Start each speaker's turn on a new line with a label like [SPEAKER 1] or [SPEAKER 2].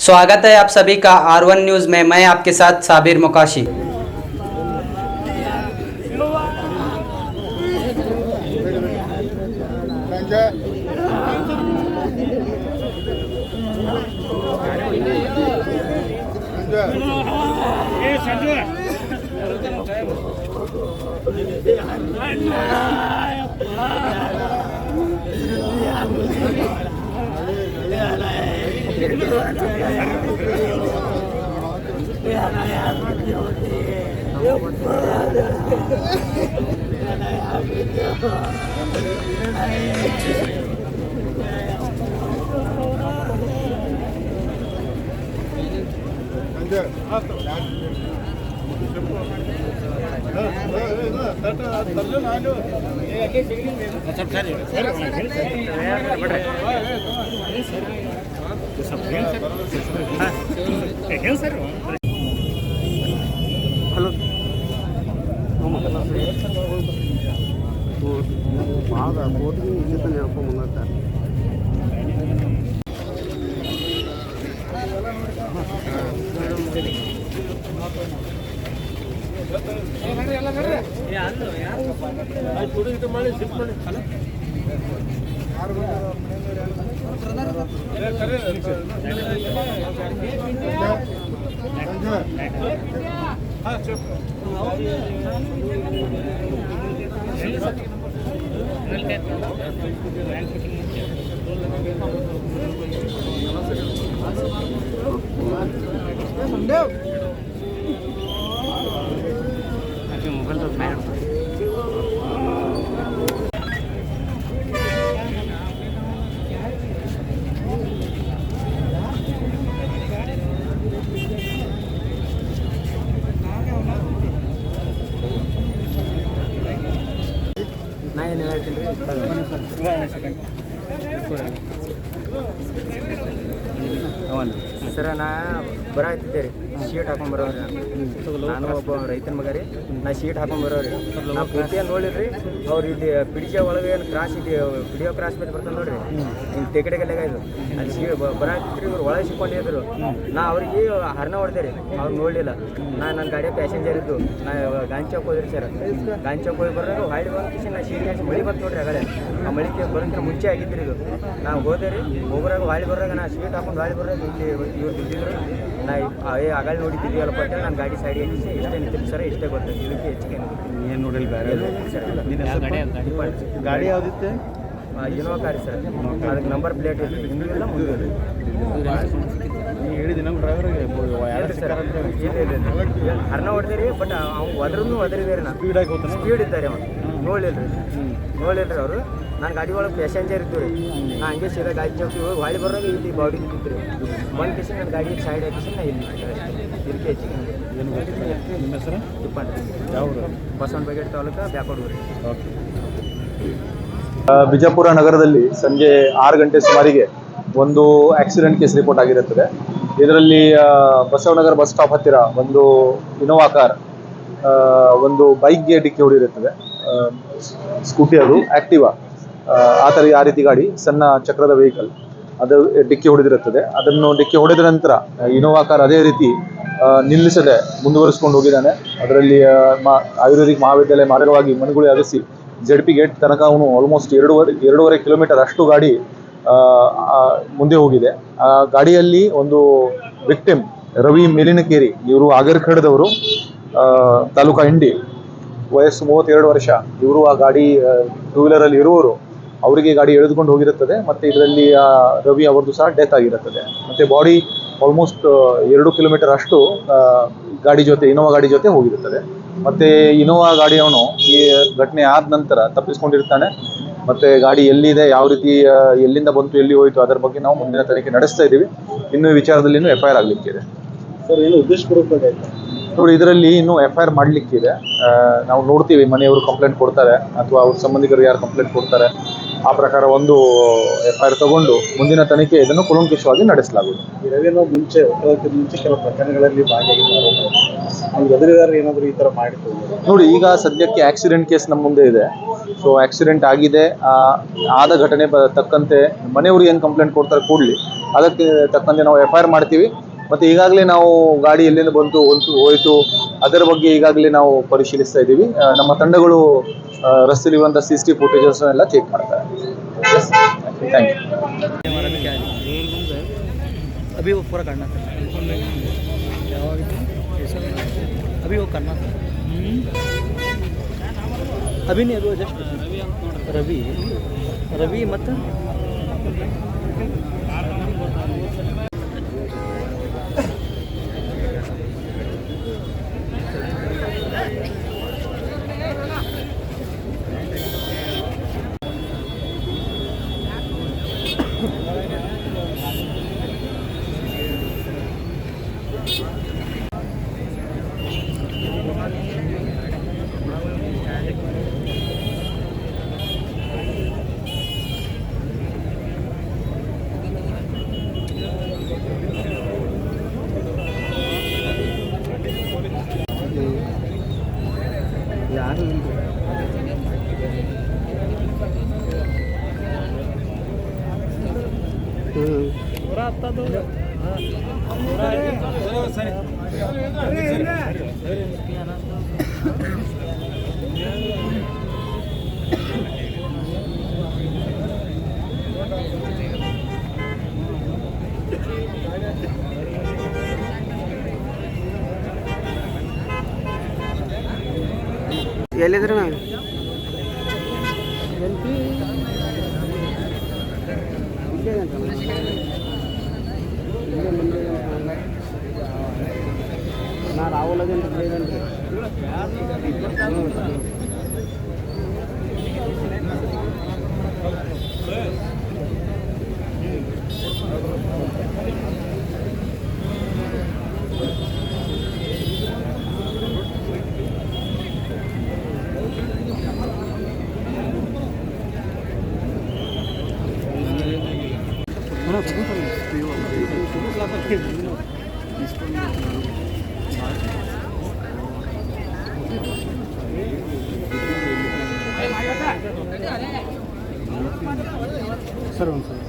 [SPEAKER 1] स्वागत है आप सभी का R1 न्यूज़ में। मैं आपके साथ साबिर मुकाशी।
[SPEAKER 2] ಸರ ನಾ ಬರಾಕತ್ತಿದ್ದೆ ರೀ ಶೀಟ್ ಹಾಕೊಂಡ್ ಬರೋರಿ ನಾನು ಒಬ್ಬ ರೈತನ ಮಗ ರೀ ನಾ ಶೀಟ್ ಹಾಕೊಂಡ್ ಬರೋರಿ ನಾ ಪೂರ್ತಿ ನೋಡಿರಿ ಅವ್ರು ಇಲ್ಲಿ ಪಿಡಿಜೆ ಒಳಗೆ ಏನು ಕ್ರಾಸ್ ಇದೆ ಪಿಡಿಯೋ ಕ್ರಾಸ್ ಮೇಲೆ ಬರ್ತದೆ ನೋಡ್ರಿ ಹಿಂಗೆ ತೆಗಡೆಗಲ್ಲಾಗ ಇದು ಅಲ್ಲಿ ಬರಾಕತ್ತಿದ್ರಿ ಇವ್ರು ಒಳಗೆ ಸಿಕ್ಕೊಂಡಿದ್ರು ನಾ ಅವ್ರಿಗೆ ಹರ್ನ ಹೊಡೆದೆ ರೀ ಅವ್ರು ನೋಡಲಿಲ್ಲ ನನ್ನ ಗಾಡಿಯ ಪ್ಯಾಸೆಂಜರ್ ಇದ್ದು ನಾ ಗಾಂಚೌಕ್ ಹೋದ್ರಿ ಸರ್ ಗಾಂಚೌಕ್ ಹೋಗಿ ಬರೋದು ಹಾಳಿ ಬಂದು ನಾ ಶೀಟ್ ಹಾಕಿ ಮಳೆ ಬಂತು ನೋಡ್ರಿ ಆಗಲೇ ಆ ಮಳಿಗೆ ಬರೋಕ್ಕಿಂತ ಮುಂಚೆ ಆಗಿದ್ರಿ ಇದು ನಾವು ಹೋದೆ ರೀ ಹೋಗ್ರಾಗ ಹಾಳಿ ಬರೋವಾಗ ನಾ ಶೀಟ್ ಹಾಕೊಂಡು ಹಾಳಿ ಬರೋದು ಇಲ್ಲಿ ಇವ್ರು ಬಿದ್ದಿದ್ರು ನಾ ಆಗಾಳಿ ನೋಡಿದ್ದಿದ್ದೀವಲ್ಲಪ್ಪ ಅಂತ ನಾನು ಗಾಡಿ ಸೈಡ್ ಹಾಕಿ ಇಷ್ಟೇ ನಿಂತಿದ್ದು ಸರ್ ಇಷ್ಟೇ ಗೊತ್ತಾಯ್ತು ಇದಕ್ಕೆ ಹೆಚ್ಚಿಗೆ
[SPEAKER 3] ಏನು ನೋಡಿಲ್ಲ ಬೇರೆ ಗಾಡಿ ಯಾವುದಿತ್ತು
[SPEAKER 2] ಇನೋವಾ ಕಾರಿ ಸರ್ ಅದಕ್ಕೆ ನಂಬರ್ ಪ್ಲೇಟ್ ಇತ್ತು ಹಿಂದೂ ಇಲ್ಲ ಮುಂದೆ
[SPEAKER 3] ನೀವು ಹೇಳಿದ ನಮ್ಮ ಡ್ರೈವರ್ಗೆ
[SPEAKER 2] ಸರ್ ಇಲ್ಲ ಹರ್ನ ಹೊಡೆದಿರಿ ಬಟ್ ಅವ್ನು ಒದರಿದೆ ರೀ ನಾ
[SPEAKER 3] ಸ್ಪೀಡಾಗಿ ಹೋಗ್ತಾನೆ
[SPEAKER 2] ಸ್ಪೀಡ್ ಇದ್ದಾರೆ ಅವ್ನು ನೋಡಿಲ್ರಿ ಅವರು ನಾನು ಗಾಡಿ ಒಳಗೆ ಪ್ಯಾಸೆಂಜರ್ ಇದ್ದು ರೀ ನಾ ಹಂಗೆ ಸೀದಾ ಗಾಡಿ ಚೌಕಿ ಹೋಗಿ ಹೊಳಿ ಬರೋವಾಗ ಇಲ್ಲಿ ಬಾಡಿ ಬಿದ್ದಿತ್ತು ರೀ ಒಂದು ಕಿಸಿ ನನ್ನ ಗಾಡಿ ಸೈಡ್ ಹಾಕಿಸಿ ನಾ ಇಲ್ಲಿ ಇದಕ್ಕೆ ಹೆಚ್ಚಿಗೆ
[SPEAKER 3] ಏನು ನಿಮ್ಮ ಹೆಸರು
[SPEAKER 2] ತಿಪ್ಪಣ್ಣ
[SPEAKER 3] ಯಾವ
[SPEAKER 2] ಬಸವನಬಾಗೇಟ್ ತಾಲೂಕು ಬ್ಯಾಕೋಡು ರೀ.
[SPEAKER 3] ಓಕೆ.
[SPEAKER 4] ಬಿಜಾಪುರ ನಗರದಲ್ಲಿ ಸಂಜೆ 6 ಗಂಟೆ ಸುಮಾರಿಗೆ ಒಂದು ಆಕ್ಸಿಡೆಂಟ್ ಕೇಸ್ ರಿಪೋರ್ಟ್ ಆಗಿರುತ್ತದೆ. ಇದರಲ್ಲಿ ಬಸವನಗರ ಬಸ್ ಸ್ಟಾಪ್ ಹತ್ತಿರ ಒಂದು ಇನೋವಾ ಕಾರ್ ಒಂದು ಬೈಕ್ಗೆ ಡಿಕ್ಕಿ ಹೊಡೆದಿರುತ್ತದೆ. ಸ್ಕೂಟಿ ಅದು ಆಕ್ಟಿವಾ ಆ ರೀತಿ ಗಾಡಿ ಸಣ್ಣ ಚಕ್ರದ ವೆಹಿಕಲ್ ಅದು ಡಿಕ್ಕಿ ಹೊಡೆದಿರುತ್ತದೆ. ಅದನ್ನು ಡಿಕ್ಕಿ ಹೊಡೆದ ನಂತರ ಇನೋವಾ ಕಾರ್ ಅದೇ ರೀತಿ ನಿಲ್ಲಿಸದೆ ಮುಂದುವರಿಸಿಕೊಂಡು ಹೋಗಿದ್ದಾನೆ. ಅದರಲ್ಲಿ ಆಯುರ್ವೇದಿಕ್ ಮಹಾವಿದ್ಯಾಲಯ ಮಾರ್ಗವಾಗಿ ಮನೆಗುಳಿ ಅಗಸಿ ZP ಗೇಟ್ ತನಕ ಅವನು ಆಲ್ಮೋಸ್ಟ್ 2.5 ಕಿಲೋಮೀಟರ್ ಅಷ್ಟು ಗಾಡಿ ಮುಂದೆ ಹೋಗಿದೆ. ಆ ಗಾಡಿಯಲ್ಲಿ ಒಂದು ವಿಕ್ಟಿಮ್ ರವಿ ಮೇಲಿನಕೇರಿ, ಇವರು ಆಗರ್ಖಡದವರು, ತಾಲೂಕಾ ಇಂಡಿ, ವಯಸ್ಸು 32 ವರ್ಷ. ಇವರು ಆ ಗಾಡಿ ಟೂ ವೀಲರಲ್ಲಿ ಇರುವವರು. ಅವರಿಗೆ ಗಾಡಿ ಎಳೆದುಕೊಂಡು ಹೋಗಿರುತ್ತದೆ. ಮತ್ತು ಇದರಲ್ಲಿ ರವಿ ಅವರದ್ದು ಸಹ ಡೆತ್ ಆಗಿರುತ್ತದೆ. ಮತ್ತು ಬಾಡಿ ಆಲ್ಮೋಸ್ಟ್ 2 ಕಿಲೋಮೀಟರ್ ಅಷ್ಟು ಗಾಡಿ ಜೊತೆ ಇನೋವಾ ಗಾಡಿ ಜೊತೆ ಹೋಗಿರುತ್ತದೆ. ಮತ್ತು ಇನೋವಾ ಗಾಡಿಯವನು ಈ ಘಟನೆ ಆದ ನಂತರ ತಪ್ಪಿಸ್ಕೊಂಡಿರ್ತಾನೆ. ಮತ್ತು ಗಾಡಿ ಎಲ್ಲಿದೆ, ಯಾವ ರೀತಿ ಎಲ್ಲಿಂದ ಬಂತು, ಎಲ್ಲಿ ಹೋಯಿತು, ಅದರ ಬಗ್ಗೆ ನಾವು ಮುಂದಿನ ತನಿಖೆ ನಡೆಸ್ತಾ ಇದ್ದೀವಿ. ಇನ್ನು ಈ ವಿಚಾರದಲ್ಲಿ ಇನ್ನೂ FIR ಆಗಲಿಕ್ಕಿದೆ
[SPEAKER 3] ಸರ್. ಏನು ಉದ್ದೇಶಪೂರ್ವಕವಾಗಿದೆ
[SPEAKER 4] ನೋಡಿ, ಇದರಲ್ಲಿ ಇನ್ನೂ FIR ಮಾಡಲಿಕ್ಕಿದೆ. ನಾವು ನೋಡ್ತೀವಿ, ಮನೆಯವರು ಕಂಪ್ಲೇಂಟ್ ಕೊಡ್ತಾರೆ ಅಥವಾ ಅವ್ರ ಸಂಬಂಧಿಕರು ಯಾರು ಕಂಪ್ಲೇಂಟ್ ಕೊಡ್ತಾರೆ, ಆ ಪ್ರಕಾರ ಒಂದು FIR ತಗೊಂಡು ಮುಂದಿನ ತನಿಖೆ ಇದನ್ನು ಕೂಲಂಕಷವಾಗಿ ನಡೆಸಲಾಗುವುದು.
[SPEAKER 3] ಈ ರವಿಯನ್ನು ಮುಂಚೆ ಕೆಲವು ಪ್ರಕರಣಗಳಲ್ಲಿ ಭಾಗಿಯಾಗಿದ್ದಾರೆ. ಅವ್ರು ಎದುರಿದಾರ ಏನಾದರೂ ಈ ಥರ ಮಾಡಿತ್ತು
[SPEAKER 4] ನೋಡಿ, ಈಗ ಸದ್ಯಕ್ಕೆ ಆಕ್ಸಿಡೆಂಟ್ ಕೇಸ್ ನಮ್ಮ ಮುಂದೆ ಇದೆ. ಸೊ ಆಕ್ಸಿಡೆಂಟ್ ಆಗಿದೆ, ಆದ ಘಟನೆ ತಕ್ಕಂತೆ ಮನೆಯವರು ಏನು ಕಂಪ್ಲೇಂಟ್ ಕೊಡ್ತಾರೆ ಕೂಡಲಿ ಅದಕ್ಕೆ ತಕ್ಕಂತೆ ನಾವು FIR ಮಾಡ್ತೀವಿ. ಮತ್ತು ಈಗಾಗಲೇ ನಾವು ಗಾಡಿ ಎಲ್ಲಿಂದ ಬಂತು ಹೋಯಿತು ಅದರ ಬಗ್ಗೆ ಈಗಾಗಲೇ ನಾವು ಪರಿಶೀಲಿಸ್ತಾ ಇದ್ದೀವಿ. ನಮ್ಮ ತಂಡಗಳು ರಸ್ತೆಯಲ್ಲಿರುವಂಥ CCTV ಫುಟೇಜಸ್ ಎಲ್ಲ ಚೆಕ್ ಮಾಡ್ತಾರೆ. Yes, thank you.
[SPEAKER 2] अभी वो पूरा करना था, अभी वो करना था, अभी नहीं, अभी जस्ट रवि मत यार ಎಲ್ಲಿದ್ರೆ ನಾನು ರಾಹುಲ್ ಸರ್ ಒಂದು ಸರ್